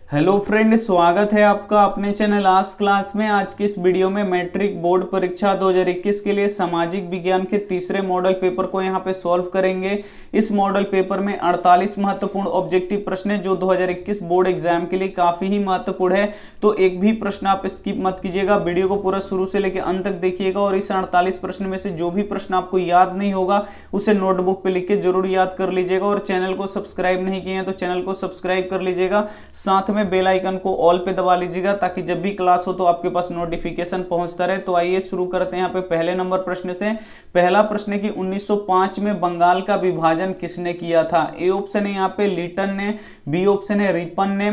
Hello friend, स्वागत है आपका अपने चैनल आज क्लास में। आज की इस वीडियो में मैट्रिक बोर्ड परीक्षा 2021 के लिए सामाजिक विज्ञान के तीसरे मॉडल पेपर को यहां पे सॉल्व करेंगे। इस मॉडल पेपर में 48 महत्वपूर्ण ऑब्जेक्टिव प्रश्न है जो 2021 बोर्ड एग्जाम के लिए काफी ही महत्वपूर्ण है। तो एक भी प्रश्न आप स्किप मत कीजिएगा, वीडियो को पूरा शुरू से लेकर अंत तक देखिएगा और इस 48 प्रश्न में से जो भी प्रश्न आपको याद नहीं होगा उसे नोटबुक पे लिख के जरूर याद कर लीजिएगा। और चैनल को सब्सक्राइब नहीं किए हैं तो चैनल को सब्सक्राइब कर लीजिएगा, साथ में बेल आइकन को ऑल पे दबा लीजिएगा ताकि जब भी क्लास हो तो आपके पास नोटिफिकेशन पहुंचता रहे। तो आइए शुरू करते हैं यहाँ पे पहले नंबर प्रश्न से। पहला प्रश्न है कि 1905 में बंगाल का विभाजन किसने किया था। ए ऑप्शन है यहाँ पे लीटन ने, बी ऑप्शन है रिपन ने,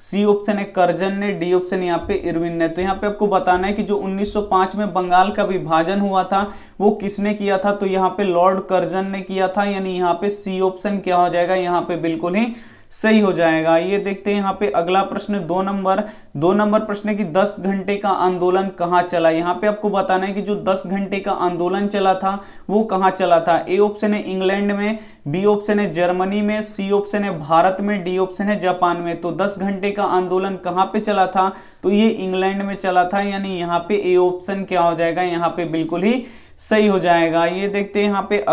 सी ऑप्शन है कर्जन ने, डी ऑप्शन यहाँ पे इरविन ने। तो यहाँ पे आपको बताना है कि जो 1905 में बंगाल का विभाजन हुआ था वो किसने किया था। तो यहाँ पे लॉर्ड कर्जन ने किया था, यानी यहाँ पे सी ऑप्शन क्या हो जाएगा, यहाँ पे बिल्कुल ही सही हो जाएगा। ये देखते हैं यहाँ पे अगला प्रश्न दो नंबर प्रश्न है कि 10 घंटे का आंदोलन कहाँ चला। यहाँ पे आपको बताना है कि जो 10 घंटे का आंदोलन चला था वो कहाँ चला था। ए ऑप्शन है इंग्लैंड में, बी ऑप्शन है जर्मनी में, सी ऑप्शन है भारत में, डी ऑप्शन है जापान में। तो 10 घंटे का आंदोलन कहाँ पे चला था, तो ये इंग्लैंड में चला था, यानी यहाँ पे ए ऑप्शन क्या हो जाएगा, यहाँ पे बिल्कुल ही सही हो जाएगा। ये देखते हैं यहाँ पे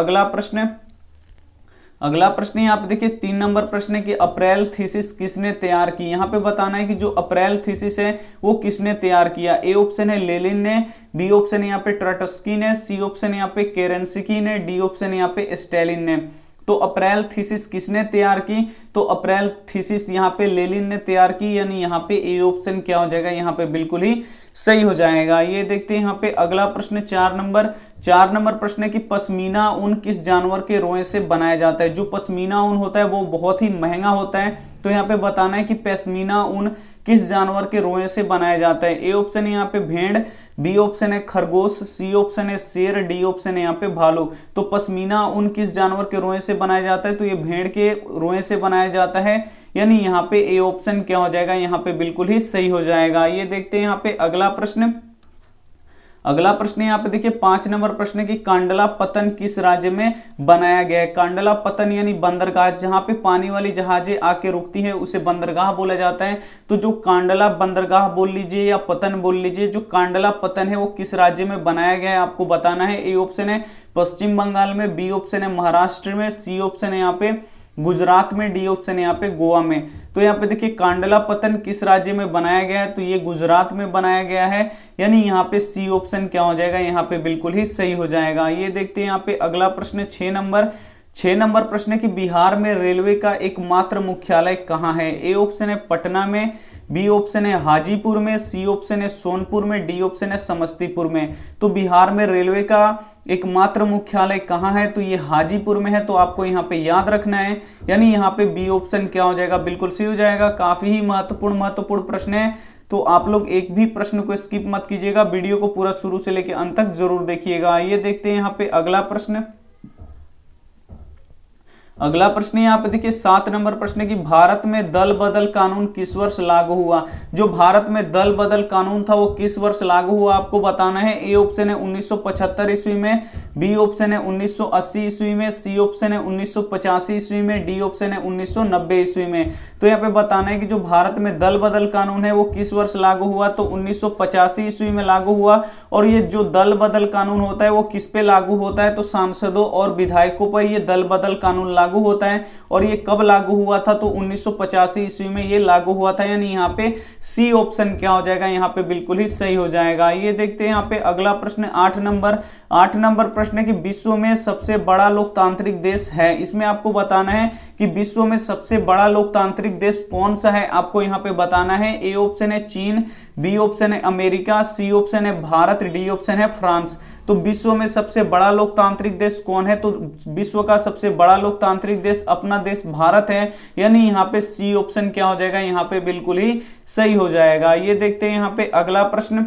अगला प्रश्न यहाँ पे देखिए 3 नंबर प्रश्न है कि अप्रैल थीसिस किसने तैयार की। यहाँ पे बताना है कि जो अप्रैल थीसिस है वो किसने तैयार किया। ए ऑप्शन है लेनिन ने, बी ऑप्शन यहाँ पे ट्रॉट्स्की ने, सी ऑप्शन यहाँ पे केरेंस्की ने, डी ऑप्शन यहाँ पे स्टालिन ने। तो अप्रैल थीसिस किसने तैयार की, तो अप्रैल थीसिस यहाँ पे लेनिन ने तैयार की, यानी यहाँ पे ए ऑप्शन क्या हो जाएगा, यहाँ पे बिल्कुल ही सही हो जाएगा। ये देखते हैं यहाँ पे अगला प्रश्न 4 नंबर प्रश्न है कि पश्मीना ऊन किस जानवर के रोए से बनाया जाता है। जो पश्मीना ऊन होता है वो बहुत ही महंगा होता है, तो यहाँ पे बताना है कि पश्मीना ऊन किस जानवर के रोए से बनाया जाता है। ए ऑप्शन है यहाँ पे भेड़, बी ऑप्शन है खरगोश, सी ऑप्शन है शेर, डी ऑप्शन है यहाँ पे भालू। तो पश्मीना ऊन किस जानवर के रोए से बनाया जाता है, तो ये भेड़ के रोए से बनाया जाता है, यानी यहाँ पे ए ऑप्शन क्या हो जाएगा, यहाँ पे बिल्कुल ही सही हो जाएगा। ये देखते हैं यहाँ पे अगला प्रश्न यहाँ पे देखिए 5 नंबर प्रश्न की कांडला पत्तन किस राज्य में बनाया गया है। कांडला पत्तन यानी बंदरगाह, जहां पे पानी वाली जहाजें आके रुकती है उसे बंदरगाह बोला जाता है। तो जो कांडला बंदरगाह बोल लीजिए या पतन बोल लीजिए, जो कांडला पतन है वो किस राज्य में बनाया गया है आपको बताना है। ए ऑप्शन है पश्चिम बंगाल में, बी ऑप्शन है महाराष्ट्र में, सी ऑप्शन है यहाँ पे गुजरात में, डी ऑप्शन है यहाँ पे गोवा में। तो यहाँ पे देखिए कांडला पतन किस राज्य में बनाया गया है, तो ये गुजरात में बनाया गया है, यानी यहाँ पे सी ऑप्शन क्या हो जाएगा, यहाँ पे बिल्कुल ही सही हो जाएगा। ये देखते हैं यहाँ पे अगला प्रश्न 6 नंबर प्रश्न है कि बिहार में रेलवे का एकमात्र मुख्यालय कहाँ है। ए ऑप्शन है पटना में, बी ऑप्शन है हाजीपुर में, सी ऑप्शन है सोनपुर में, डी ऑप्शन है समस्तीपुर में। तो बिहार में रेलवे का एकमात्र मुख्यालय कहाँ है, तो ये हाजीपुर में है, तो आपको यहाँ पे याद रखना है, यानी यहाँ पे बी ऑप्शन क्या हो जाएगा, बिल्कुल सही हो जाएगा। काफी ही महत्वपूर्ण प्रश्न है, तो आप लोग एक भी प्रश्न को स्किप मत कीजिएगा, वीडियो को पूरा शुरू से लेकर अंत तक जरूर देखिएगा। ये देखते हैं यहाँ पे अगला प्रश्न यहाँ पे देखिए 7 नंबर प्रश्न की भारत में दल बदल कानून किस वर्ष लागू हुआ। जो भारत में दल बदल कानून था वो किस वर्ष लागू हुआ आपको बताना है। ए ऑप्शन है 1975 ईस्वी में, बी ऑप्शन है 1980 ईस्वी में, सी ऑप्शन है 1985 ईस्वी में, डी ऑप्शन है 1990 ईस्वी में। तो यहाँ पे बताना है कि जो भारत में दल बदल कानून है वो किस वर्ष लागू हुआ, तो 1985 ईस्वी में लागू हुआ। और ये जो दल बदल कानून होता है वो किस पे लागू होता है, तो सांसदों और विधायकों पर ये दल बदल कानून लागू होता है। और ये कब लागू हुआ था, तो 1985 ईस्वी में ये लागू हुआ था, यानी यहाँ पे सी ऑप्शन क्या हो जाएगा, यहाँ पे बिल्कुल ही सही हो जाएगा। ये देखते हैं यहाँ पे अगला प्रश्न 8 नंबर प्रश्न है कि विश्व में सबसे बड़ा लोकतांत्रिक देश है। इसमें आपको बताना है कि विश्व में सबसे बड़ा लोकतांत्रिक देश कौन सा है, आपको यहाँ पे बताना है। ए ऑप्शन है चीन, बी ऑप्शन है अमेरिका, सी ऑप्शन है भारत, डी ऑप्शन है फ्रांस। तो विश्व में सबसे बड़ा लोकतांत्रिक देश कौन है, तो विश्व का सबसे बड़ा लोकतांत्रिक देश अपना देश भारत है, यानी यहाँ पे सी ऑप्शन क्या हो जाएगा, यहाँ पे बिल्कुल ही सही हो जाएगा। ये देखते हैं यहाँ पे अगला प्रश्न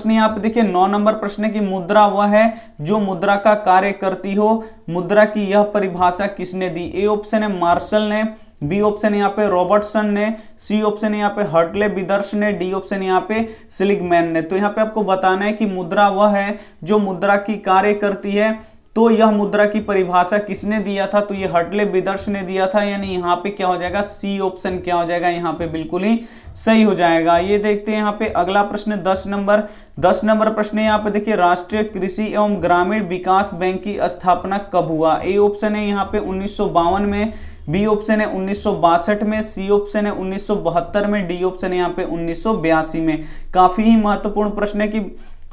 यहाँ पे देखिए 9 नंबर प्रश्न की मुद्रा वह है जो मुद्रा का कार्य करती हो। मुद्रा की यह परिभाषा किसने दी। ए ऑप्शन है मार्शल ने, बी ऑप्शन यहाँ पे रॉबर्टसन ने, सी ऑप्शन यहाँ पे हर्टले विदर्श ने, डी ऑप्शन यहाँ पे सिलिगमैन ने। तो यहाँ पे आपको बताना है कि मुद्रा वह है जो मुद्रा की कार्य करती है। तो यह मुद्रा की परिभाषा किसने दिया था, तो ये हर्टले विदर्श ने दिया था, यानी यहाँ पे क्या हो जाएगा, सी ऑप्शन क्या हो जाएगा यहाँ पे बिल्कुल ही सही हो जाएगा। ये देखते हैं यहाँ पे अगला प्रश्न 10 नंबर प्रश्न है यहाँ पे देखिए, राष्ट्रीय कृषि एवं ग्रामीण विकास बैंक की स्थापना कब हुआ। ए ऑप्शन है यहाँ पे 1952 में, बी ऑप्शन है 1962 में, सी ऑप्शन है 1972 में, डी ऑप्शन है यहाँ पे 1982 में। काफी ही महत्वपूर्ण प्रश्न है कि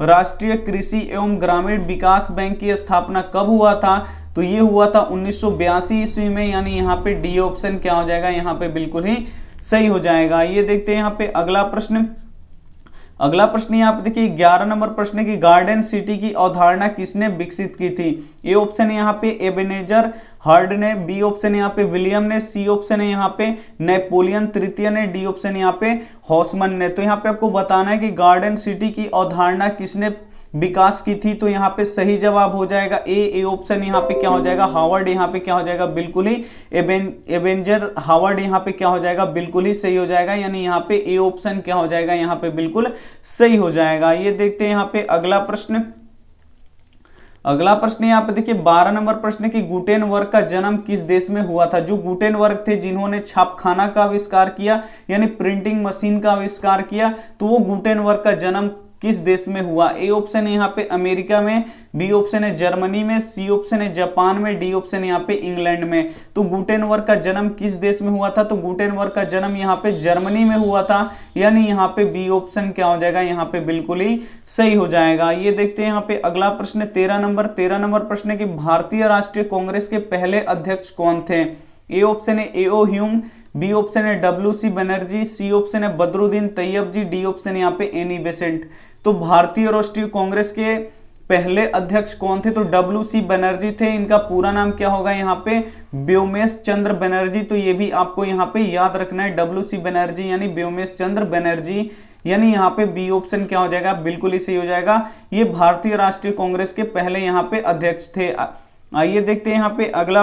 राष्ट्रीय कृषि एवं ग्रामीण विकास बैंक की स्थापना कब हुआ था, तो ये हुआ था 1982 ईस्वी में, यानी यहाँ पे डी ऑप्शन क्या हो जाएगा यहाँ पे बिल्कुल ही सही हो जाएगा। ये देखते हैं यहाँ पे अगला प्रश्न यहाँ पे देखिए 11 नंबर प्रश्न है कि गार्डन सिटी की अवधारणा किसने विकसित की थी। ए ऑप्शन है यहाँ पे एबेनेजर हर्ड ने, बी ऑप्शन है यहाँ पे विलियम ने, सी ऑप्शन है यहाँ पे नेपोलियन तृतीय ने, डी ऑप्शन यहाँ पे हॉसमन ने। तो यहाँ पे आपको बताना है कि गार्डन सिटी की अवधारणा किसने विकास की थी, तो यहाँ पे सही जवाब हो जाएगा ए ऑप्शन यहाँ पे क्या हो जाएगा, हावर्ड यहाँ पे क्या हो जाएगा बिल्कुल ही एबेंजर हावर्ड यहाँ पे क्या हो जाएगा बिल्कुल ही सही हो जाएगा, यानी यहाँ पे ए ऑप्शन क्या हो जाएगा यहाँ पे बिल्कुल सही हो जाएगा। ये देखते हैं यहाँ पे अगला प्रश्न यहाँ पे देखिए 12 नंबर प्रश्न की गुटेनबर्ग का जन्म किस देश में हुआ था। जो गुटेनबर्ग थे जिन्होंने छापखाना का आविष्कार किया यानी प्रिंटिंग मशीन का आविष्कार किया, तो वो गुटेनबर्ग का जन्म किस देश में हुआ। ए ऑप्शन है यहाँ पे अमेरिका में, बी ऑप्शन है जर्मनी में, सी ऑप्शन है जापान में, डी ऑप्शन है यहाँ पे इंग्लैंड में। तो गुटेनबर्ग का जन्म किस देश में हुआ था, तो गुटेनबर्ग का जन्म यहाँ पे जर्मनी में हुआ था, यानी यहाँ पे बी ऑप्शन क्या हो जाएगा यहाँ पे बिल्कुल ही सही हो जाएगा। ये देखते हैं यहाँ पे अगला प्रश्न 13 नंबर प्रश्न है कि भारतीय राष्ट्रीय कांग्रेस के पहले अध्यक्ष कौन थे। ए ऑप्शन है एओ ह्यूम, बी ऑप्शन है WC बनर्जी, सी ऑप्शन है बदरुद्दीन तैयब जी, डी ऑप्शन यहाँ पे एनी बेसेंट। तो भारतीय राष्ट्रीय कांग्रेस के पहले अध्यक्ष कौन थे, तो WC बनर्जी थे। इनका पूरा नाम क्या होगा यहाँ पे, व्योमेश चंद्र बनर्जी। तो ये भी आपको यहाँ पे याद रखना है, WC बनर्जी यानी व्योमेश चंद्र बनर्जी, यानी यहाँ पे बी ऑप्शन क्या हो जाएगा बिल्कुल ही सही हो जाएगा। ये भारतीय राष्ट्रीय कांग्रेस के पहले यहाँ पे अध्यक्ष थे। आइए देखते हैं यहाँ पे अगला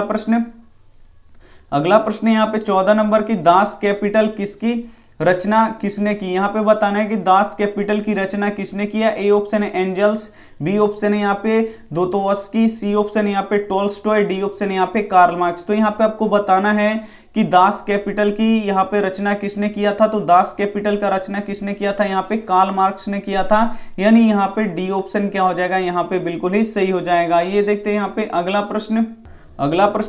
प्रश्न यहाँ पे 14 नंबर की दास कैपिटल किसकी रचना किसने की। यहाँ पे बताना है कि दास कैपिटल की रचना किसने किया। ए ऑप्शन है एंजल्स, बी ऑप्शन है यहाँ पे दोस्तोवस्की, सी ऑप्शन है यहाँ पे टोल्स्टॉय, डी ऑप्शन है यहाँ पे कार्ल मार्क्स। तो यहाँ पे आपको बताना है कि दास कैपिटल की यहाँ पे रचना किसने किया था, तो दास कैपिटल का रचना किसने किया था, यहाँ पे कार्ल मार्क्स ने किया था, यानी यहाँ पे डी ऑप्शन क्या हो जाएगा यहाँ पे बिल्कुल ही सही हो जाएगा। ये देखते हैं यहाँ पे अगला प्रश्न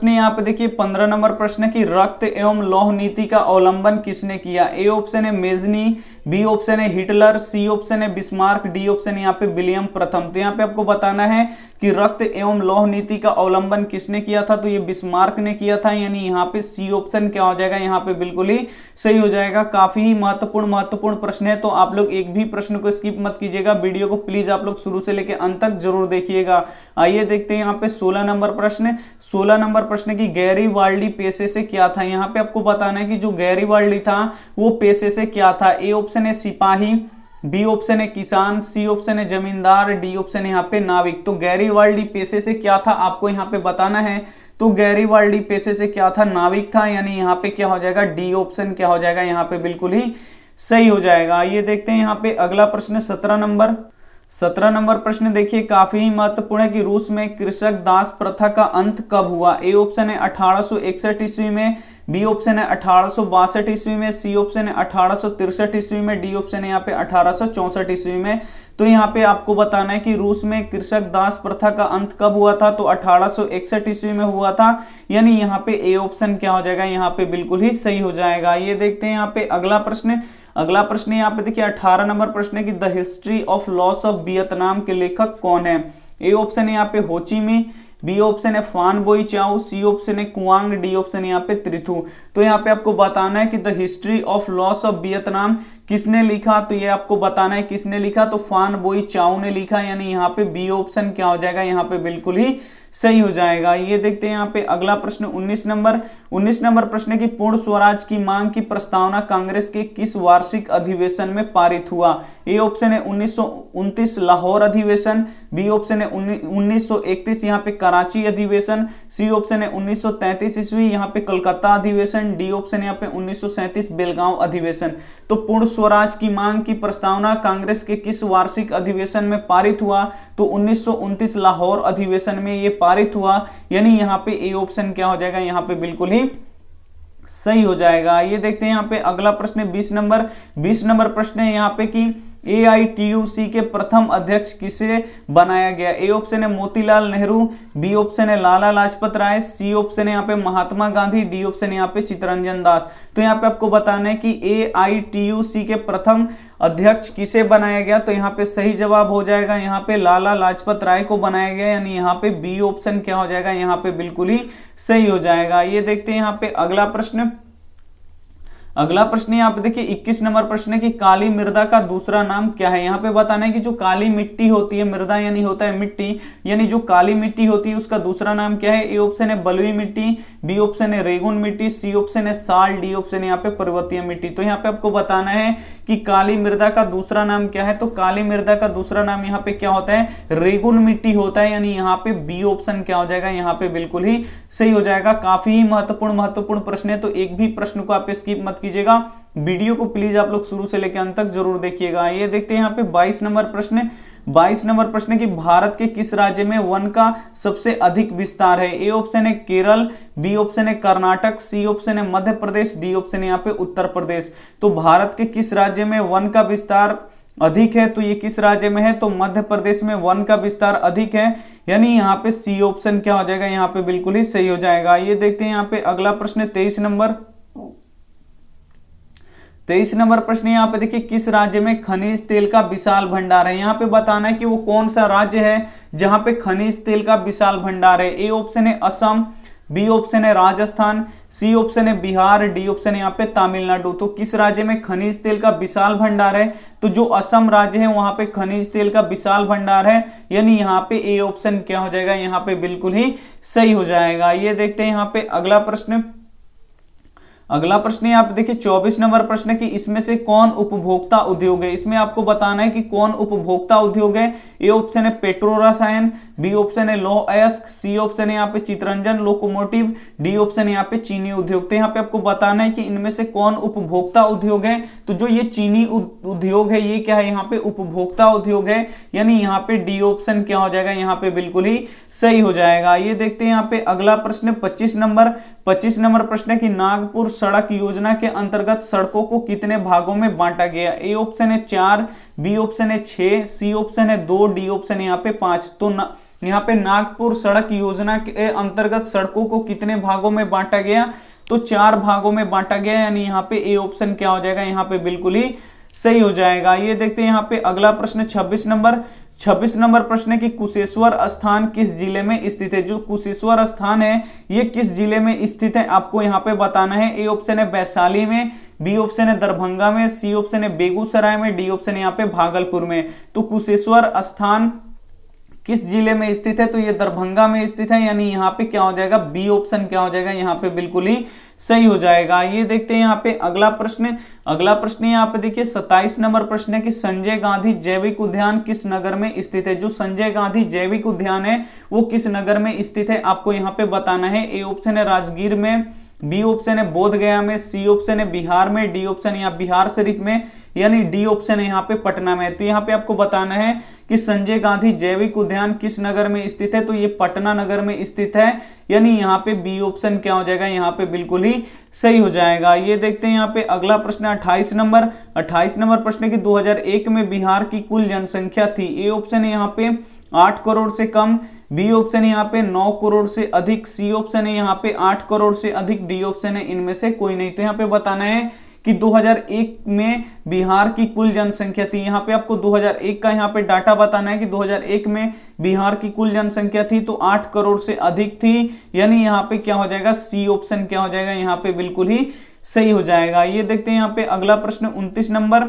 यहाँ पे देखिए 15 नंबर प्रश्न है कि रक्त एवं लौह नीति का अवलंबन किसने किया। ए ऑप्शन है मेजनी, बी ऑप्शन है हिटलर, सी ऑप्शन है बिस्मार्क, डी ऑप्शन यहाँ पे विलियम प्रथम। तो यहाँ पे आपको बताना है कि रक्त एवं लौह नीति का अवलंबन किसने किया था, तो ये बिस्मार्क ने किया था, यानी यहाँ पे सी ऑप्शन क्या हो जाएगा यहाँ पे बिल्कुल ही सही हो जाएगा। काफी ही महत्वपूर्ण प्रश्न है, तो आप लोग एक भी प्रश्न को स्किप मत कीजिएगा, वीडियो को प्लीज आप लोग शुरू से लेकर अंत तक जरूर देखिएगा। आइए देखते हैं यहाँ पे 16 नंबर प्रश्न की गैरीवाल्डी पेशे से क्या था। यहाँ पे आपको बताना है कि जो गैरीवाल्डी था वो पेशे से क्या था। ए ऑप्शन है सिपाही, बी ऑप्शन है किसान, सी ऑप्शन है जमींदार, डी ऑप्शन है यहाँ पे नाविक। तो गैरीवाल्डी पेशे से क्या था आपको यहाँ पे बताना है। तो गैरीवाल्डी पेशे से क्या था, नाविक था, यानी यहाँ पे क्या हो जाएगा डी ऑप्शन क्या हो जाएगा यहाँ पे बिल्कुल ही सही हो जाएगा। ये देखते हैं यहाँ पे अगला प्रश्न 17 नंबर प्रश्न देखिए काफी ही महत्वपूर्ण है कि रूस में कृषक दास प्रथा का अंत कब हुआ। ए ऑप्शन है 1861 ईस्वी में, बी ऑप्शन है 1862 ईस्वी में, सी ऑप्शन है 1863 ईस्वी में, डी ऑप्शन है यहाँ पे 1864 ईस्वी में। तो यहाँ पे आपको बताना है कि रूस में कृषक दास प्रथा का अंत कब हुआ था, तो 1861 ईस्वी में हुआ था, यानी यहाँ पे ए ऑप्शन क्या हो जाएगा यहाँ पे बिल्कुल ही सही हो जाएगा। ये देखते हैं यहाँ पे अगला प्रश्न यहाँ पे देखिए 18 नंबर प्रश्न है कि the history of loss of Vietnam के लेखक कौन है। ए ऑप्शन है यहाँ पे होचिमी, बी ऑप्शन है फान बोई चाउ, सी ऑप्शन है कुआंग, डी ऑप्शन यहाँ पे त्रिथु। तो यहाँ पे आपको बताना है कि the history of loss of Vietnam किसने लिखा, तो ये आपको बताना है किसने लिखा, तो फान बोई चाउ ने लिखा, यानी यहाँ पे बी ऑप्शन क्या हो जाएगा यहाँ पे बिल्कुल ही सही हो जाएगा। ये देखते हैं यहाँ पे अगला प्रश्न 19 नंबर प्रश्न की पूर्ण स्वराज की मांग की प्रस्तावना कांग्रेस के किस वार्षिक अधिवेशन में पारित हुआ। ए ऑप्शन है 1929 लाहौर अधिवेशन, बी ऑप्शन है 1931 यहाँ पे कराची अधिवेशन, सी ऑप्शन है 1933 ईस्वी यहाँ पे कलकत्ता अधिवेशन, डी ऑप्शन यहाँ पे 1937 बेलगांव अधिवेशन। तो पूर्ण स्वराज की मांग की प्रस्तावना कांग्रेस के किस वार्षिक अधिवेशन में पारित हुआ, तो 1929 लाहौर अधिवेशन में ये पारित हुआ, यानी यहाँ पे ए ऑप्शन क्या हो जाएगा यहाँ पे बिल्कुल ही सही हो जाएगा। ये देखते हैं यहाँ पे अगला प्रश्न 20 नंबर प्रश्न है यहाँ पे कि AITUC के प्रथम अध्यक्ष किसे बनाया गया। ए ऑप्शन है मोतीलाल नेहरू, बी ऑप्शन है लाला लाजपत राय, सी ऑप्शन है यहाँ पे महात्मा गांधी, डी ऑप्शन है यहाँ पे चित्तरंजन दास। तो यहाँ पे आपको बताना है कि AITUC के प्रथम अध्यक्ष किसे बनाया गया। तो यहाँ पे सही जवाब हो जाएगा यहाँ पे लाला लाजपत राय को बनाया गया, यानी यहाँ पे बी ऑप्शन क्या हो जाएगा यहाँ पे बिल्कुल ही सही हो जाएगा। ये देखते हैं यहाँ पे अगला प्रश्न यहाँ पे देखिए 21 नंबर प्रश्न है कि काली मृदा का दूसरा नाम क्या है। यहाँ पे बताना है कि जो काली मिट्टी होती है, मृदा यानी होता है मिट्टी, यानी जो काली मिट्टी होती है उसका दूसरा नाम क्या है। ए ऑप्शन है बलुई मिट्टी, बी ऑप्शन है रेगुन मिट्टी, सी ऑप्शन है साल, डी ऑप्शन है यहाँ पे पर्वतीय मिट्टी। तो यहाँ पे आपको बताना है कि काली मृदा का दूसरा नाम क्या है। तो काली मृदा का दूसरा नाम यहाँ पे क्या होता है, रेगुन मिट्टी होता है, यानी यहाँ पे बी ऑप्शन क्या हो जाएगा यहाँ पे बिल्कुल ही सही हो जाएगा। काफी महत्वपूर्ण प्रश्न है, तो एक भी प्रश्न को आप स्किप मत कीजिएगा। वीडियो को प्लीज आप लोग शुरू से लेकर अंत तक जरूर देखिएगा। ये देखते हैं यहाँ पे 22 नंबर प्रश्न कि भारत के किस राज्य में वन का सबसे अधिक विस्तार है। ए ऑप्शन है केरल, बी ऑप्शन है कर्नाटक, सी ऑप्शन है मध्य प्रदेश, डी ऑप्शन है यहाँ पे उत्तर प्रदेश। तो भारत के किस राज्य में वन का विस्तार अधिक है, तो ये किस राज्य में है, तो मध्य प्रदेश में वन का विस्तार अधिक है, यानी यहाँ पे सी ऑप्शन क्या हो जाएगा यहाँ पे बिल्कुल ही सही हो जाएगा। ये देखते हैं यहाँ पे अगला प्रश्न 23 नंबर प्रश्न यहाँ पे देखिए किस राज्य में खनिज तेल का विशाल भंडार है। यहाँ पे बताना है कि वो कौन सा राज्य है जहां पे खनिज तेल का विशाल भंडार है। ए ऑप्शन है असम, बी ऑप्शन है राजस्थान, सी ऑप्शन है बिहार, डी ऑप्शन है यहाँ पे तमिलनाडु। तो किस राज्य में खनिज तेल का विशाल भंडार है, तो जो असम राज्य है वहां पे खनिज तेल का विशाल भंडार है, यानी यहाँ पे ए ऑप्शन क्या हो जाएगा यहाँ पे बिल्कुल ही सही हो जाएगा। ये देखते हैं यहाँ पे अगला प्रश्न यहाँ पे देखिए 24 नंबर प्रश्न कि इसमें से कौन उपभोक्ता उद्योग है। इसमें आपको बताना है कि कौन उपभोक्ता उद्योग है। ए ऑप्शन है पेट्रो रसायन, बी ऑप्शन है लौह अयस्क, सी ऑप्शन है यहाँ पे चितरंजन लोकोमोटिव, डी ऑप्शन है यहाँ पे चीनी उद्योग। तो यहाँ पे आपको बताना है कि इनमें से कौन उपभोक्ता उद्योग है। तो जो ये चीनी उद्योग है ये क्या है यहाँ पे उपभोक्ता उद्योग है, यानी यहाँ पे डी ऑप्शन क्या हो जाएगा यहाँ पे बिल्कुल ही सही हो जाएगा। ये देखते हैं यहाँ पे अगला प्रश्न 25 नंबर प्रश्न की नागपुर सड़क योजना के अंतर्गत सड़कों को कितने भागों में बांटा गया। ए ऑप्शन है 4, बी ऑप्शन है 6, सी ऑप्शन है 2, डी ऑप्शन है यहाँ पे 5। तो यहाँ पे नागपुर सड़क योजना के अंतर्गत सड़कों को कितने भागों में बांटा गया, तो 4 भागों में बांटा गया, यानी यहाँ पे ए ऑप्शन क्या हो जाएगा यहाँ पे बिल्कुल ही सही हो जाएगा। ये देखते हैं यहाँ पे अगला प्रश्न 26 नंबर प्रश्न की कुशेश्वर स्थान किस जिले में स्थित है। जो कुशेश्वर स्थान है ये किस जिले में स्थित है आपको यहाँ पे बताना है। ए ऑप्शन है वैशाली में, बी ऑप्शन है दरभंगा में, सी ऑप्शन है बेगूसराय में, डी ऑप्शन है यहाँ पे भागलपुर में। तो कुशेश्वर स्थान किस जिले में स्थित है, तो ये दरभंगा में स्थित है, यानी यहाँ पे क्या हो जाएगा बी ऑप्शन क्या हो जाएगा यहाँ पे बिल्कुल ही सही हो जाएगा। ये देखते हैं यहाँ पे अगला प्रश्न यहाँ पे देखिए 27 नंबर प्रश्न है कि संजय गांधी जैविक उद्यान किस नगर में स्थित है। जो संजय गांधी जैविक उद्यान है वो किस नगर में स्थित है आपको यहाँ पे बताना है। ए ऑप्शन है राजगीर में, बी ऑप्शन है बोध गया में, सी ऑप्शन है बिहार में, डी ऑप्शन यहाँ बिहार शरीफ में, यानी डी ऑप्शन है यहाँ पे पटना में। तो यहाँ पे आपको बताना है कि संजय गांधी जैविक उद्यान किस नगर में स्थित है, तो ये पटना नगर में स्थित है, यानी यहाँ पे बी ऑप्शन क्या हो जाएगा यहाँ पे बिल्कुल ही सही हो जाएगा। ये देखते हैं यहाँ पे अगला प्रश्न 28 नंबर प्रश्न की 2001 में बिहार की कुल जनसंख्या थी। ए ऑप्शन है यहाँ पे 8 करोड़ से कम, बी ऑप्शन है यहाँ पे 9 करोड़ से अधिक, सी ऑप्शन है यहाँ पे 8 करोड़ से अधिक, डी ऑप्शन है इनमें से कोई नहीं। तो यहाँ पे बताना है कि 2001 में बिहार की कुल जनसंख्या थी। यहाँ पे आपको 2001 का यहाँ पे डाटा बताना है कि 2001 में बिहार की कुल जनसंख्या थी तो 8 करोड़ से अधिक थी, यानी यहाँ पे क्या हो जाएगा सी ऑप्शन क्या हो जाएगा यहाँ पे बिल्कुल ही सही हो जाएगा। ये देखते हैं यहाँ पे अगला प्रश्न 29 नंबर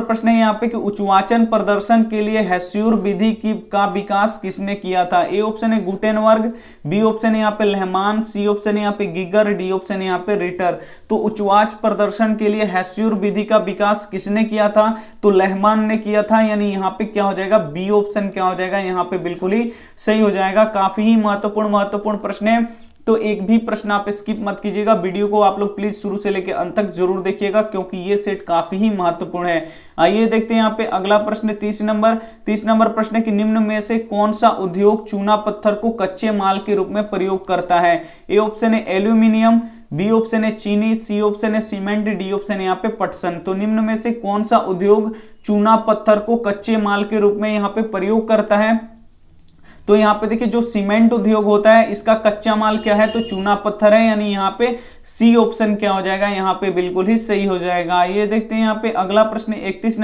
प्रश्न है यहाँ पे कि उच्चवाचन प्रदर्शन के लिए हेस्यूर विधि का विकास किसने किया था। ए ऑप्शन है गुटेनबर्ग, बी ऑप्शन है यहाँ पे लेहमान, सी ऑप्शन है यहाँ पे गिगर, डी ऑप्शन है यहाँ पे रिटर। तो उच्चवाच प्रदर्शन के लिए हेस्यूर विधि का विकास किसने किया था, तो लेहमान ने किया था, यानी यहाँ पे क्या हो जाएगा बी ऑप्शन क्या हो जाएगा यहाँ पे बिल्कुल ही सही हो जाएगा। काफी ही महत्वपूर्ण प्रश्न है। तो एक भी प्रश्न आप स्किप मत कीजिएगा। वीडियो को आप लोग प्लीज शुरू से लेकर अंत तक जरूर देखिएगा, क्योंकि ये सेट काफी ही महत्वपूर्ण है। आइए देखते हैं यहाँ पे अगला प्रश्न 30 नंबर प्रश्न की निम्न में से कौन सा उद्योग चूना पत्थर को कच्चे माल के रूप में प्रयोग करता है? ए ऑप्शन है एल्यूमिनियम, बी ऑप्शन है चीनी, सी ऑप्शन है सीमेंट, डी ऑप्शन है यहाँ पे पटसन। तो निम्न में से कौन सा उद्योग चूना पत्थर को कच्चे माल के रूप में यहाँ पे प्रयोग करता है? तो यहाँ पे देखिए जो सीमेंट उद्योग होता है इसका कच्चा माल क्या है? तो चूना पत्थर है, यानी यहाँ पे सी ऑप्शन क्या हो जाएगा? यहाँ पे बिल्कुल ही सही हो जाएगा। ये देखते हैं यहाँ पे अगला प्रश्न 31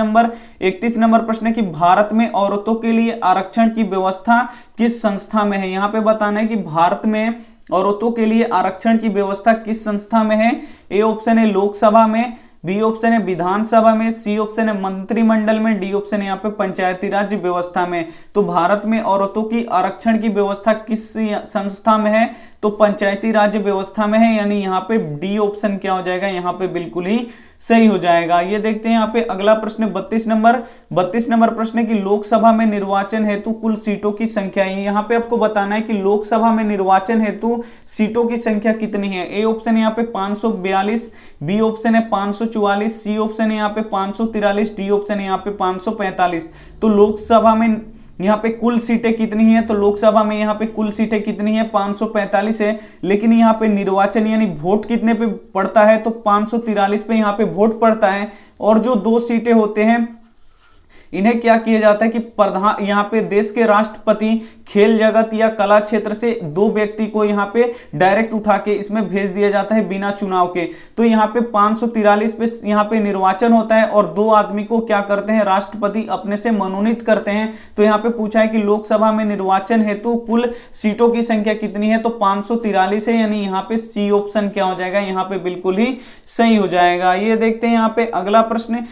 नंबर प्रश्न की भारत में औरतों के लिए आरक्षण की व्यवस्था किस संस्था में है? यहाँ पे बताना है कि भारत में औरतों के लिए आरक्षण की व्यवस्था किस संस्था में है? ए ऑप्शन है लोकसभा में, बी ऑप्शन है विधानसभा में, सी ऑप्शन है मंत्रिमंडल में, डी ऑप्शन है यहाँ पे पंचायती राज व्यवस्था में। तो भारत में औरतों की आरक्षण की व्यवस्था किस संस्था में है? तो पंचायती राज व्यवस्था में है, यानी यहाँ पे डी ऑप्शन क्या हो जाएगा? यहाँ पे बिल्कुल ही सही हो जाएगा। ये देखते हैं यहाँ पे अगला प्रश्न 32 नंबर प्रश्न की लोकसभा में निर्वाचन हेतु कुल सीटों की संख्या। यहाँ पे आपको बताना है कि लोकसभा में निर्वाचन हेतु सीटों की संख्या कितनी है? ए ऑप्शन यहाँ पे 542, बी ऑप्शन है 544, सी ऑप्शन है यहाँ पे 543, डी ऑप्शन है यहाँ पे 545। तो लोकसभा में यहाँ पे कुल सीटें कितनी है? तो लोकसभा में यहाँ पे कुल सीटें कितनी है? 545 है, लेकिन यहाँ पे निर्वाचन यानी वोट कितने पे पड़ता है? तो 543 पे यहाँ पे वोट पड़ता है। और जो 2 सीटें होते हैं इन्हें क्या किया जाता है कि प्रधान यहाँ पे देश के राष्ट्रपति खेल जगत या कला क्षेत्र से 2 व्यक्ति को यहाँ पे डायरेक्ट उठा के इसमें भेज दिया जाता है बिना चुनाव के। तो यहाँ पे 543 पे यहाँ पे निर्वाचन होता है और 2 आदमी को क्या करते हैं? राष्ट्रपति अपने से मनोनीत करते हैं। तो यहाँ पे पूछा है कि लोकसभा में निर्वाचन हेतु कुल सीटों की संख्या कितनी है? तो 543 है, यानी यहाँ पे सी ऑप्शन क्या हो जाएगा? यहाँ पे बिल्कुल ही सही हो जाएगा। ये देखते हैं यहाँ पे अगला प्रश्न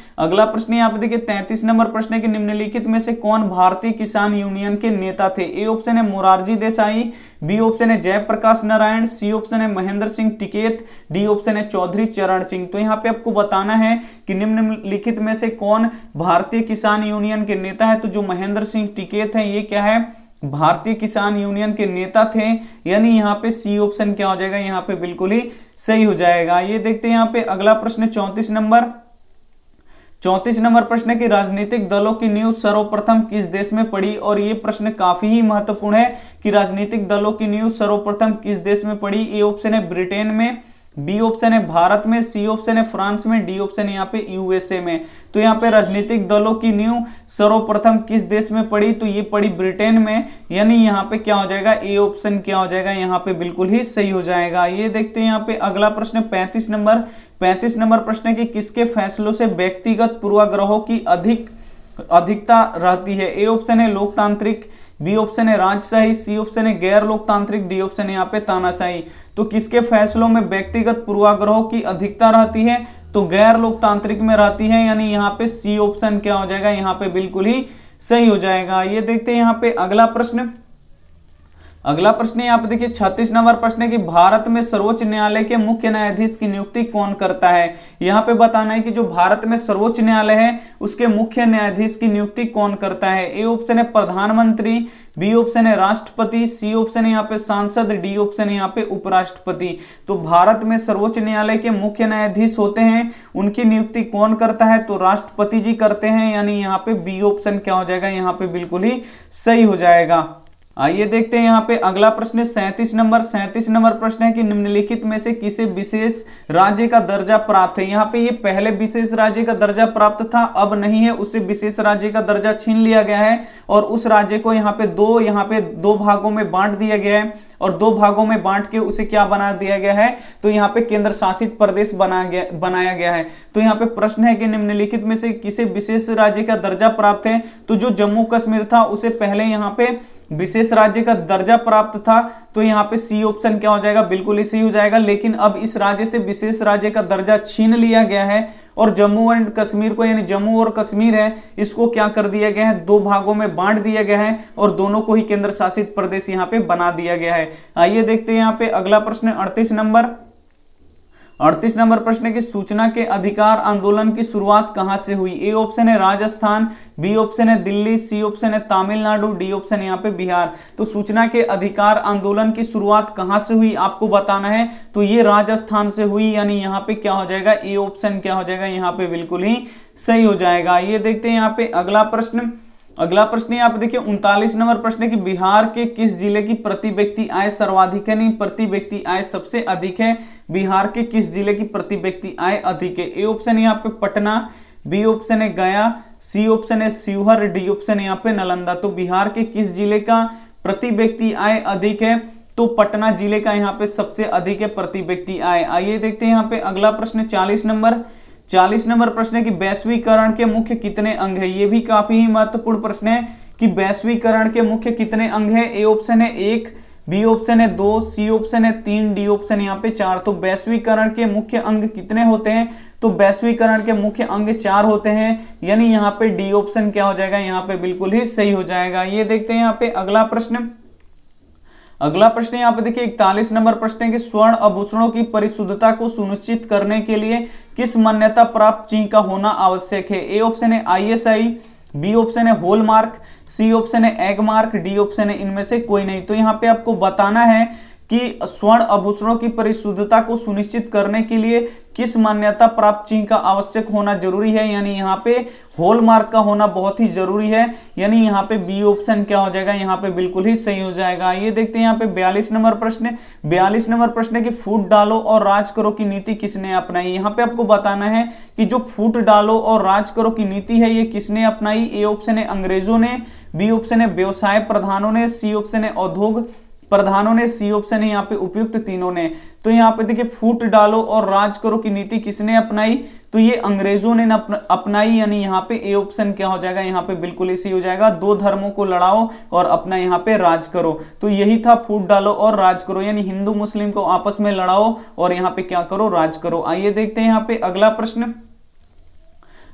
यहाँ पे देखिए 33 नंबर प्रश्न कि निम्नलिखित में से कौन भारतीय किसान यूनियन के नेता थे? ए ऑप्शन है मोरारजी देसाई, बी ऑप्शन है जयप्रकाश नारायण, सी ऑप्शन है महेंद्र सिंह टिकैत, डी ऑप्शन है चौधरी चरण सिंह। तो यहाँ पे आपको बताना है कि निम्नलिखित में से कौन भारतीय किसान यूनियन के नेता है? तो जो महेंद्र सिंह टिकैत है ये क्या है? भारतीय किसान यूनियन के नेता थे, यानी यहाँ पे सी ऑप्शन क्या हो जाएगा? यहाँ पे बिल्कुल ही सही हो जाएगा। ये देखते हैं यहाँ पे अगला प्रश्न 34 नंबर प्रश्न की राजनीतिक दलों की नींव सर्वप्रथम किस देश में पड़ी? और ये प्रश्न काफी ही महत्वपूर्ण है कि राजनीतिक दलों की नींव सर्वप्रथम किस देश में पड़ी? ए ऑप्शन है ब्रिटेन में, बी ऑप्शन है भारत में, सी ऑप्शन है फ्रांस में, डी ऑप्शन है यहाँ पे यूएसए में। तो यहाँ पे राजनीतिक दलों की नींव सर्वप्रथम किस देश में पड़ी? तो ये पड़ी ब्रिटेन में, यानी यहाँ पे क्या हो जाएगा? ए ऑप्शन क्या हो जाएगा? यहाँ पे बिल्कुल ही सही हो जाएगा। ये देखते हैं यहाँ पे अगला प्रश्न 35 नंबर प्रश्न की किसके फैसलों से व्यक्तिगत पूर्वाग्रहों की अधिकता रहती है? ए ऑप्शन है लोकतांत्रिक, बी ऑप्शन है राजशाही, सी ऑप्शन है गैर लोकतांत्रिक, डी ऑप्शन है यहाँ पे तानाशाही। तो किसके फैसलों में व्यक्तिगत पूर्वाग्रहों की अधिकता रहती है? तो गैर लोकतांत्रिक में रहती है, यानी यहाँ पे सी ऑप्शन क्या हो जाएगा? यहाँ पे बिल्कुल ही सही हो जाएगा। ये देखते हैं यहाँ पे अगला प्रश्न यहाँ पे देखिए 36 नंबर प्रश्न है कि भारत में सर्वोच्च न्यायालय के मुख्य न्यायाधीश की नियुक्ति कौन करता है? यहाँ पे बताना है कि जो भारत में सर्वोच्च न्यायालय है उसके मुख्य न्यायाधीश की नियुक्ति कौन करता है? ए ऑप्शन है प्रधानमंत्री, बी ऑप्शन है राष्ट्रपति, सी ऑप्शन है यहाँ पे सांसद, डी ऑप्शन है यहाँ पे उपराष्ट्रपति। तो भारत में सर्वोच्च न्यायालय के मुख्य न्यायाधीश होते हैं, उनकी नियुक्ति कौन करता है? तो राष्ट्रपति जी करते हैं, यानी यहाँ पे बी ऑप्शन क्या हो जाएगा? यहाँ पे बिल्कुल ही सही हो जाएगा। आइए देखते हैं यहाँ पे अगला प्रश्न 37 नंबर प्रश्न है कि निम्नलिखित में से किसे विशेष राज्य का दर्जा प्राप्त है? यहाँ पे ये पहले विशेष राज्य का दर्जा प्राप्त था, अब नहीं है, उसे विशेष राज्य का दर्जा छीन लिया गया है और उस राज्य को यहाँ पे दो भागों में बांट दिया गया है और 2 भागों में बांट के उसे क्या बना दिया गया है? तो यहाँ पे केंद्र शासित प्रदेश बनाया गया है। तो यहाँ पे प्रश्न है कि निम्नलिखित में से किसे विशेष राज्य का दर्जा प्राप्त है? तो जो जम्मू कश्मीर था उसे पहले यहाँ पे विशेष राज्य का दर्जा प्राप्त था, तो यहाँ पे सी ऑप्शन क्या हो जाएगा? बिल्कुल ही सही हो जाएगा। लेकिन अब इस राज्य से विशेष राज्य का दर्जा छीन लिया गया है और जम्मू एंड कश्मीर को, यानी जम्मू और कश्मीर है, इसको क्या कर दिया गया है? 2 भागों में बांट दिया गया है और दोनों को ही केंद्र शासित प्रदेश यहाँ पे बना दिया गया है। आइए देखते हैं यहाँ पे अगला प्रश्न 38 38 नंबर प्रश्न है कि सूचना के अधिकार आंदोलन की शुरुआत कहां से हुई? ए ऑप्शन है राजस्थान, बी ऑप्शन है दिल्ली, सी ऑप्शन है तमिलनाडु, डी ऑप्शन है यहाँ पे बिहार। तो सूचना के अधिकार आंदोलन की शुरुआत कहां से हुई आपको बताना है। तो ये राजस्थान से हुई, यानी यहाँ पे क्या हो जाएगा, ए ऑप्शन क्या हो जाएगा यहाँ पे बिल्कुल ही सही हो जाएगा। ये देखते हैं यहाँ पे अगला प्रश्न। अगला प्रश्न यहाँ पे देखिए 39 नंबर प्रश्न है कि बिहार के किस जिले की प्रति व्यक्ति आय सर्वाधिक है? नहीं, प्रति व्यक्ति आय सबसे अधिक है। बिहार के किस जिले की प्रति व्यक्ति आय अधिक है? ए ऑप्शन यहाँ पे पटना, बी ऑप्शन है गया, सी ऑप्शन है शिवहर, डी ऑप्शन है यहाँ पे नालंदा। तो बिहार के किस जिले का प्रति व्यक्ति आय अधिक है? तो पटना जिले का यहाँ पे सबसे अधिक है प्रति व्यक्ति आय। आइए देखते हैं यहाँ पे अगला प्रश्न 40 नंबर प्रश्न है कि वैश्वीकरण के मुख्य कितने अंग है? ये भी काफी ही महत्वपूर्ण प्रश्न है कि वैश्वीकरण के मुख्य कितने अंग है? ए ऑप्शन है 1, बी ऑप्शन है 2, सी ऑप्शन है 3, डी ऑप्शन यहाँ पे 4। तो वैश्वीकरण के मुख्य अंग कितने होते हैं? तो वैश्वीकरण के मुख्य अंग 4 होते हैं, यानी यहाँ पे डी ऑप्शन क्या हो जाएगा यहाँ पे बिल्कुल ही सही हो जाएगा। ये देखते हैं यहाँ पे अगला प्रश्न। अगला प्रश्न यहाँ पे देखिए 41 नंबर प्रश्न है कि स्वर्ण आभूषणों की परिशुद्धता को सुनिश्चित करने के लिए किस मान्यता प्राप्त चिन्ह का होना आवश्यक है? ए ऑप्शन है ISI, बी ऑप्शन है हॉलमार्क, सी ऑप्शन है एगमार्क, डी ऑप्शन है इनमें से कोई नहीं। तो यहाँ पे आपको बताना है कि स्वर्ण आभूषणों की परिशुद्धता को सुनिश्चित करने के लिए किस मान्यता प्राप्त चिन्ह का आवश्यक होना जरूरी है, यानी यहाँ पे हॉलमार्क का होना बहुत ही जरूरी है, यानी यहाँ पे बी ऑप्शन क्या हो जाएगा यहाँ पे बिल्कुल ही सही हो जाएगा। ये देखते हैं यहाँ पे 42 नंबर प्रश्न है। 42 नंबर प्रश्न है कि फूट डालो और राज करो की नीति किसने अपनाई? यहाँ पे आपको बताना है कि जो फूट डालो और राज करो की नीति है ये किसने अपनाई? ए ऑप्शन है अंग्रेजों ने, बी ऑप्शन है व्यवसाय प्रधानों ने, सी ऑप्शन है उद्योग प्रधानों ने, सी ऑप्शन है यहाँ पे उपयुक्त तीनों ने। तो यहाँ पे देखिए फूट डालो और राज करो की नीति किसने अपनाई? तो ये अंग्रेजों ने अपनाई, यानी यहाँ पे ए ऑप्शन क्या हो जाएगा यहाँ पे बिल्कुल इसी हो जाएगा। दो धर्मों को लड़ाओ और अपना यहाँ पे राज करो। तो यही था फूट डालो और राज करो, यानी हिंदू मुस्लिम को आपस में लड़ाओ और यहाँ पे क्या करो, राज करो। आइए देखते हैं यहाँ पे अगला प्रश्न।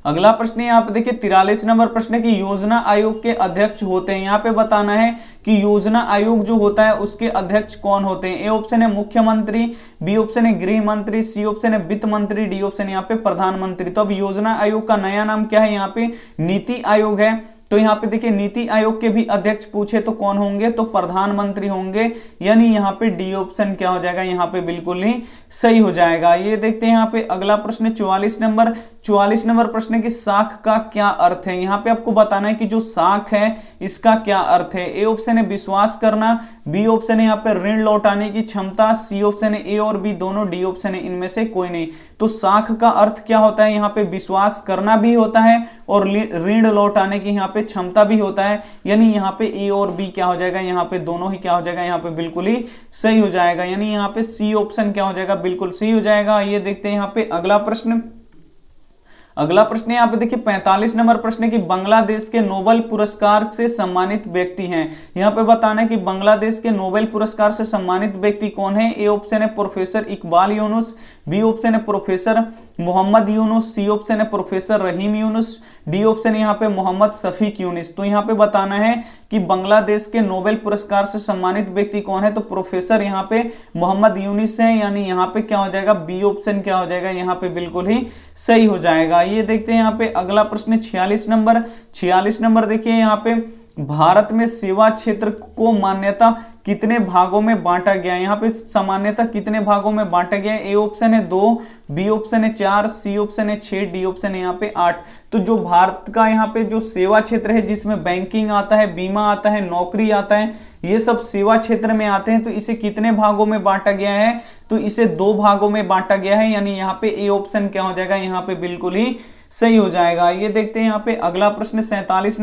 अगला प्रश्न यहाँ पे देखिए 43 नंबर प्रश्न है कि योजना आयोग के अध्यक्ष होते हैं। यहाँ पे बताना है कि योजना आयोग जो होता है उसके अध्यक्ष कौन होते हैं? ए ऑप्शन है मुख्यमंत्री, बी ऑप्शन है गृह मंत्री, सी ऑप्शन है वित्त मंत्री, डी ऑप्शन यहाँ पे प्रधानमंत्री। तो अब योजना आयोग का नया नाम क्या है? यहाँ पे नीति आयोग है। तो यहाँ पे देखिए नीति आयोग के भी अध्यक्ष पूछे तो कौन होंगे? तो प्रधानमंत्री होंगे, यानी यहाँ पे डी ऑप्शन क्या हो जाएगा यहाँ पे बिल्कुल ही सही हो जाएगा। ये देखते हैं यहाँ पे अगला प्रश्न 44 नंबर प्रश्न की शाख का क्या अर्थ है? यहाँ पे आपको बताना है कि जो शाख है इसका क्या अर्थ है। ए ऑप्शन है विश्वास करना, बी ऑप्शन है यहाँ पे ऋण लौटाने की क्षमता, सी ऑप्शन है ए और बी दोनों, डी ऑप्शन है इनमें से कोई नहीं। तो शाख का अर्थ क्या होता है? यहाँ पे विश्वास करना भी होता है और ऋण लौटाने की यहाँ पे क्षमता भी होता है, यानी यहाँ पे ए और बी क्या हो जाएगा यहाँ पे दोनों ही क्या हो जाएगा यहाँ पे बिल्कुल ही सही हो जाएगा, यानी यहाँ पे सी ऑप्शन क्या हो जाएगा बिल्कुल सही हो जाएगा। ये देखते हैं यहाँ पे अगला प्रश्न। अगला प्रश्न यहाँ पे देखिए 45 नंबर प्रश्न है कि बांग्लादेश के नोबेल पुरस्कार से सम्मानित व्यक्ति हैं। यहाँ पे बताना है कि बांग्लादेश के नोबेल पुरस्कार से सम्मानित व्यक्ति कौन है? ए ऑप्शन है professor Iqbal Yunus, B option है professor Mohammad Yunus, C option है professor Rahim Yunus, D option यहाँ पे मोहम्मद शफीक यूनुस। तो यहाँ पे बताना है कि बांग्लादेश के नोबेल पुरस्कार से सम्मानित व्यक्ति कौन है? तो प्रोफेसर यहाँ पे मोहम्मद यूनुस है, यानी यहाँ पे क्या हो जाएगा, बी ऑप्शन क्या हो जाएगा यहाँ पे बिल्कुल ही सही हो जाएगा। ये देखते हैं यहाँ पे अगला प्रश्न 46 नंबर देखिए यहाँ पे भारत में सेवा क्षेत्र को मान्यता कितने भागों में बांटा गया है? यहाँ पे सामान्यता कितने भागों में बांटा गया है? ए ऑप्शन है 2, बी ऑप्शन है 4, सी ऑप्शन है 6, डी ऑप्शन है यहाँ पे 8। तो जो भारत का यहाँ पे जो सेवा क्षेत्र है जिसमें बैंकिंग आता है, बीमा आता है, नौकरी आता है, ये सब सेवा क्षेत्र में आते हैं, तो इसे कितने भागों में बांटा गया है? तो इसे 2 भागों में बांटा गया है, यानी यहाँ पे ए ऑप्शन क्या हो जाएगा यहाँ पे बिल्कुल ही सही हो जाएगा। ये देखते हैं यहाँ पे अगला प्रश्न 47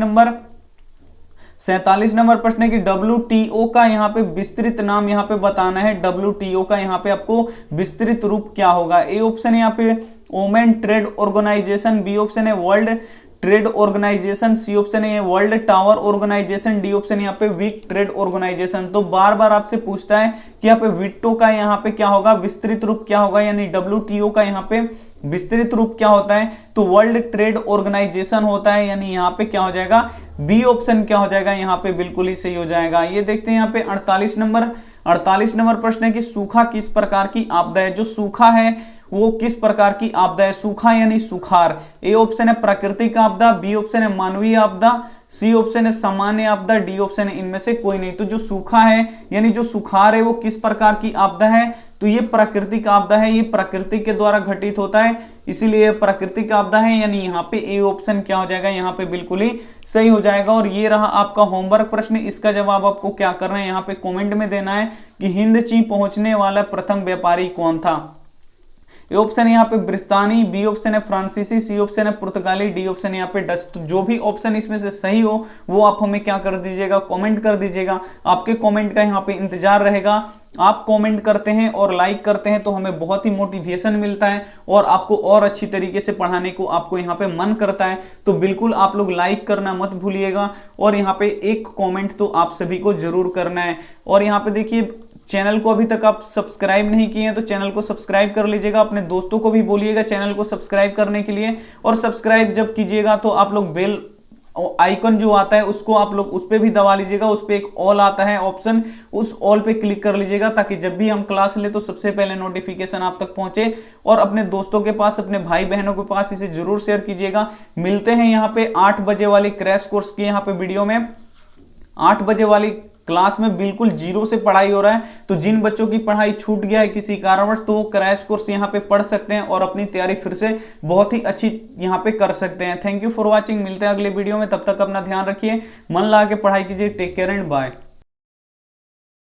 नंबर प्रश्न है कि WTO का यहाँ पे विस्तृत नाम यहाँ पे बताना है। WTO का यहाँ पे आपको विस्तृत रूप क्या होगा? ए ऑप्शन है यहाँ पे women trade organisation, B option है world trade organisation, C option है world tower organisation, D option यहाँ पे वीक ट्रेड ऑर्गेनाइजेशन। तो बार बार आपसे पूछता है कि यहाँ पे विटो का यहाँ पे क्या होगा, विस्तृत रूप क्या होगा, यानी WTO का यहाँ पे विस्तृत रूप क्या होता है? तो वर्ल्ड ट्रेड ऑर्गेनाइजेशन होता है, यानी यहाँ पे क्या हो जाएगा, बी ऑप्शन क्या हो जाएगा यहाँ पे बिल्कुल ही सही हो जाएगा। ये देखते हैं यहाँ पे 48 नंबर प्रश्न है कि सूखा किस प्रकार की आपदा है? जो सूखा है वो किस प्रकार की आपदा है? सूखा यानी सुखार। ए ऑप्शन है प्राकृतिक आपदा, बी ऑप्शन है मानवीय आपदा, सी ऑप्शन है सामान्य आपदा, डी ऑप्शन है इनमें से कोई नहीं। तो जो सूखा है यानी जो सुखार है वो किस प्रकार की आपदा है? तो ये प्राकृतिक आपदा है, ये प्राकृतिक के द्वारा घटित होता है, इसीलिए प्राकृतिक आपदा है, यानी यहाँ पे ए ऑप्शन क्या हो जाएगा? यहाँ पे बिल्कुल ही सही हो जाएगा। और ये रहा आपका होमवर्क प्रश्न। इसका जवाब आपको क्या करना है? यहाँ पे कमेंट में देना है कि हिंद चीन पहुंचने वाला प्रथम व्यापारी कौन था। ए ऑप्शन है यहाँ पे ब्रिस्तानी, बी ऑप्शन है फ्रांसीसी, सी ऑप्शन है पुर्तगाली, डी ऑप्शन है यहाँ पे डच। तो जो भी ऑप्शन इसमें से सही हो वो आप हमें क्या कर दीजिएगा? कमेंट कर दीजिएगा। आपके कमेंट का यहाँ पे इंतजार रहेगा। आप कमेंट करते हैं और लाइक करते हैं तो हमें बहुत ही मोटिवेशन मिलता है और आपको और अच्छी तरीके से पढ़ाने को आपको यहाँ पे मन करता है। तो बिल्कुल आप लोग लाइक करना मत भूलिएगा और यहाँ पे एक कमेंट तो आप सभी को जरूर करना है। और यहाँ पे देखिए चैनल को अभी तक आप सब्सक्राइब नहीं किए हैं तो चैनल को सब्सक्राइब कर लीजिएगा। अपने दोस्तों को भी बोलिएगा चैनल को सब्सक्राइब करने के लिए। और सब्सक्राइब जब कीजिएगा तो आप लोग बेल आइकन जो आता है उसको आप लोग उस पे भी दबा लीजिएगा। उस पे एक ऑल आता है ऑप्शन, उस ऑल पे क्लिक कर लीजिएगा ताकि जब भी हम क्लास ले तो सबसे पहले नोटिफिकेशन आप तक पहुंचे। और अपने दोस्तों के पास, अपने भाई बहनों के पास इसे जरूर शेयर कीजिएगा। मिलते हैं यहाँ पे 8 बजे वाली क्रैश कोर्स की यहाँ पे वीडियो में। 8 बजे वाली क्लास में बिल्कुल जीरो से पढ़ाई हो रहा है, तो जिन बच्चों की पढ़ाई छूट गया है किसी कारणवश तो वो क्रैश कोर्स यहाँ पे पढ़ सकते हैं और अपनी तैयारी फिर से बहुत ही अच्छी यहाँ पे कर सकते हैं। Thank you for watching. मिलते हैं अगले वीडियो में, तब तक अपना ध्यान रखिए, मन लगा के पढ़ाई कीजिए। Take care and bye.